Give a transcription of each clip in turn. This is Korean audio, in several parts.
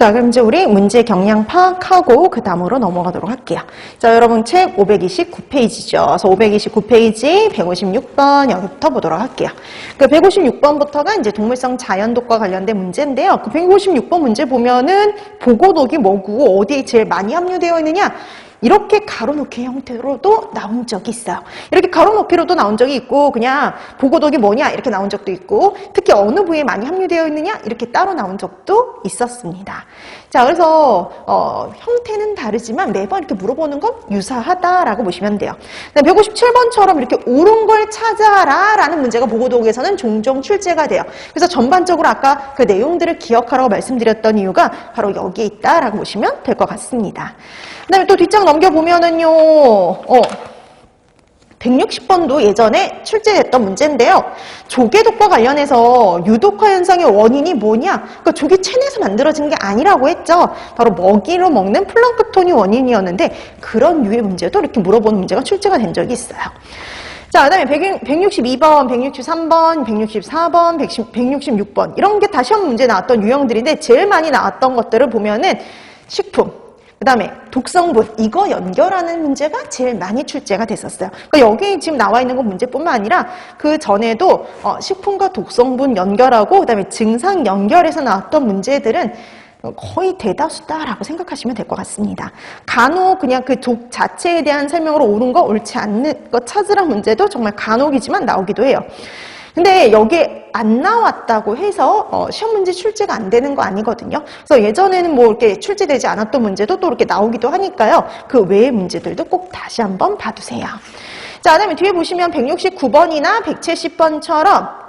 자, 그럼 이제 우리 문제 경향 파악하고 그 다음으로 넘어가도록 할게요. 자, 여러분 책 529페이지죠. 그래서 529페이지 156번 여기부터 보도록 할게요. 그 156번부터가 이제 동물성 자연독과 관련된 문제인데요. 그 156번 문제 보면은 보고독이 뭐고 어디에 제일 많이 함유되어 있느냐? 이렇게 가로놓기 형태로도 나온 적이 있어요. 이렇게 가로놓기로도 나온 적이 있고 그냥 보고독이 뭐냐 이렇게 나온 적도 있고 특히 어느 부위에 많이 함유되어 있느냐 이렇게 따로 나온 적도 있었습니다. 자, 그래서 형태는 다르지만 매번 이렇게 물어보는 건 유사하다라고 보시면 돼요. 157번처럼 이렇게 옳은 걸 찾아라 라는 문제가 보고독에서는 종종 출제가 돼요. 그래서 전반적으로 아까 그 내용들을 기억하라고 말씀드렸던 이유가 바로 여기에 있다라고 보시면 될 것 같습니다. 그 다음에 또 뒷장 넘겨보면은요, 160번도 예전에 출제됐던 문제인데요. 조개독과 관련해서 유독화 현상의 원인이 뭐냐? 그러니까 조개 체내에서 만들어진 게 아니라고 했죠. 바로 먹이로 먹는 플랑크톤이 원인이었는데 그런 유의 문제도 이렇게 물어보는 문제가 출제가 된 적이 있어요. 자, 그 다음에 162번, 163번, 164번, 166번 이런 게 다 시험 문제 나왔던 유형들인데 제일 많이 나왔던 것들을 보면은 식품, 그 다음에 독성분, 이거 연결하는 문제가 제일 많이 출제가 됐었어요. 그러니까 여기 지금 나와 있는 건 문제뿐만 아니라 그 전에도 식품과 독성분 연결하고 그 다음에 증상 연결해서 나왔던 문제들은 거의 대다수다라고 생각하시면 될 것 같습니다. 간혹 그냥 그 독 자체에 대한 설명으로 옳은 거, 옳지 않는 거 찾으라 문제도 정말 간혹이지만 나오기도 해요. 근데 여기에 안 나왔다고 해서 시험 문제 출제가 안 되는 거 아니거든요. 그래서 예전에는 뭐 이렇게 출제되지 않았던 문제도 또 이렇게 나오기도 하니까요. 그 외의 문제들도 꼭 다시 한번 봐두세요. 자, 그다음에 뒤에 보시면 169번이나 170번처럼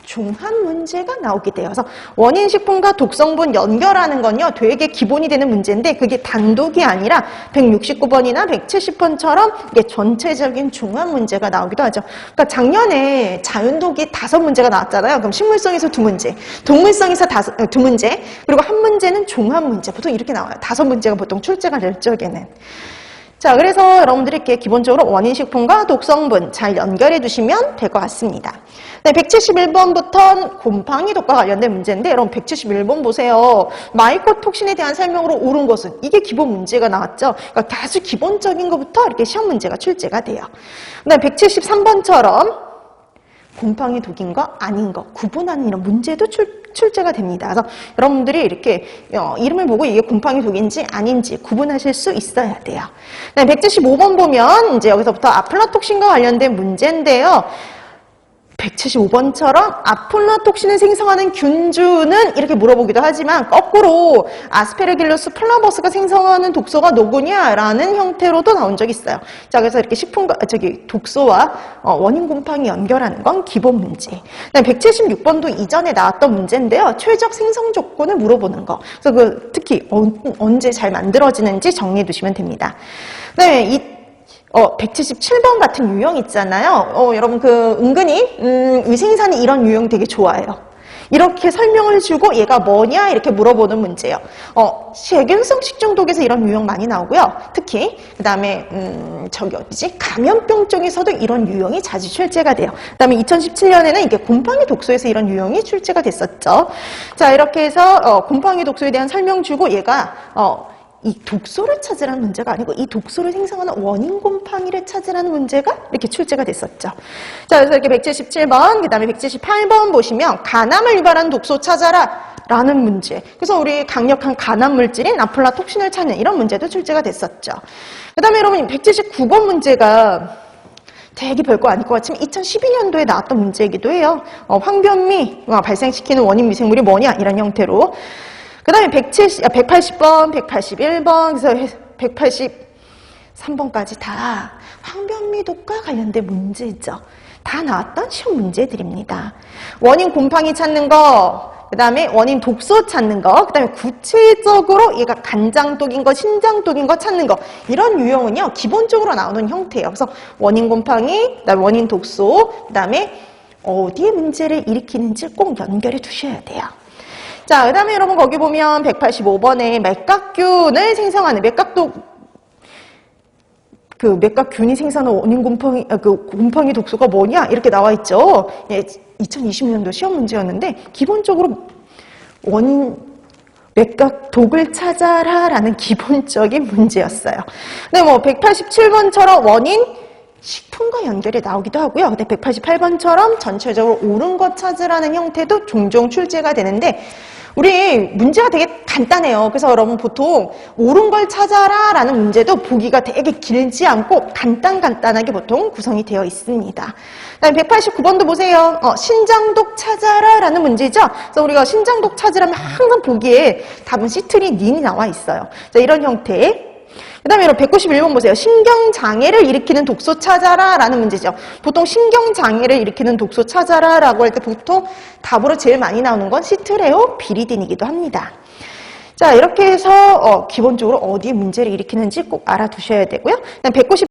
종합 문제가 나오게 돼요. 그래서 원인식품과 독성분 연결하는 건요, 되게 기본이 되는 문제인데 그게 단독이 아니라 169번이나 170번처럼 이게 전체적인 종합 문제가 나오기도 하죠. 그러니까 작년에 자연독이 5문제가 나왔잖아요. 그럼 식물성에서 2문제, 동물성에서 2문제, 그리고 한 문제는 종합 문제. 보통 이렇게 나와요. 5문제가 보통 출제가 될 적에는. 자, 그래서 여러분들이 이렇게 기본적으로 원인식품과 독성분 잘 연결해 두시면 될 것 같습니다. 네, 171번부터는 곰팡이독과 관련된 문제인데 여러분 171번 보세요. 마이코톡신에 대한 설명으로 옳은 것은 이게 기본 문제가 나왔죠. 그러니까 다수 기본적인 것부터 이렇게 시험 문제가 출제가 돼요. 네, 173번처럼 곰팡이 독인 거 아닌 거 구분하는 이런 문제도 출제가 됩니다. 그래서 여러분들이 이렇게 이름을 보고 이게 곰팡이 독인지 아닌지 구분하실 수 있어야 돼요. 네, 175번 보면 이제 여기서부터 아플라톡신과 관련된 문제인데요. 175번처럼 아플라톡신을 생성하는 균주는 이렇게 물어보기도 하지만 거꾸로 아스페르길루스 플라버스가 생성하는 독소가 누구냐라는 형태로도 나온 적이 있어요. 자, 그래서 이렇게 독소와 원인 곰팡이 연결하는 건 기본 문제. 176번도 이전에 나왔던 문제인데요. 최적 생성 조건을 물어보는 거. 그래서 특히 언제 잘 만들어지는지 정리해 두시면 됩니다. 네, 177번 같은 유형 있잖아요. 여러분 은근히 위생사는 이런 유형 되게 좋아해요. 이렇게 설명을 주고 얘가 뭐냐 이렇게 물어보는 문제예요. 세균성 식중독에서 이런 유형 많이 나오고요. 특히 그 다음에 감염병 쪽에서도 이런 유형이 자주 출제가 돼요. 그 다음에 2017년에는 이게 곰팡이 독소에서 이런 유형이 출제가 됐었죠. 자, 이렇게 해서 곰팡이 독소에 대한 설명 주고 얘가 이 독소를 찾으라는 문제가 아니고 이 독소를 생성하는 원인 곰팡이를 찾으라는 문제가 이렇게 출제가 됐었죠. 자, 그래서 이렇게 177번, 그 다음에 178번 보시면 간암을 유발하는 독소 찾아라 라는 문제. 그래서 우리 강력한 간암 물질인 아플라톡신을 찾는 이런 문제도 출제가 됐었죠. 그 다음에 여러분 179번 문제가 되게 별거 아닐 것 같지만 2012년도에 나왔던 문제이기도 해요. 황변미 발생시키는 원인 미생물이 뭐냐 이런 형태로. 그 다음에 180번, 181번, 그래서 183번까지 다 황변미독과 관련된 문제죠. 다 나왔던 시험 문제들입니다. 원인 곰팡이 찾는 거, 그 다음에 원인 독소 찾는 거, 그 다음에 구체적으로 얘가 간장독인 거, 신장독인 거 찾는 거 이런 유형은요 기본적으로 나오는 형태예요. 그래서 원인 곰팡이, 그 다음에 원인 독소, 그 다음에 어디에 문제를 일으키는지 꼭 연결해 두셔야 돼요. 자, 그 다음에 여러분 거기 보면 185번에 맥각균을 생성하는 맥각균이 생성하는 원인 곰팡이 독소가 뭐냐 이렇게 나와 있죠. 예, 2020년도 시험 문제였는데 기본적으로 맥각 독을 찾아라 라는 기본적인 문제였어요. 근데 뭐 187번처럼 원인 식품과 연결이 나오기도 하고요. 근데 188번처럼 전체적으로 옳은 것 찾으라는 형태도 종종 출제가 되는데 우리 문제가 되게 간단해요. 그래서 여러분 보통 옳은 걸 찾아라 라는 문제도 보기가 되게 길지 않고 간단하게 보통 구성이 되어 있습니다. 그다음에 189번도 보세요. 신장독 찾아라 라는 문제죠. 그래서 우리가 신장독 찾으라면 항상 보기에 답은 시트린닌이 나와 있어요. 자, 이런 형태의 그 다음에 여러분 191번 보세요. 신경장애를 일으키는 독소 찾아라 라는 문제죠. 보통 신경장애를 일으키는 독소 찾아라 라고 할 때 보통 답으로 제일 많이 나오는 건 시트레오 비리딘이기도 합니다. 자, 이렇게 해서 기본적으로 어디에 문제를 일으키는지 꼭 알아두셔야 되고요. 그다음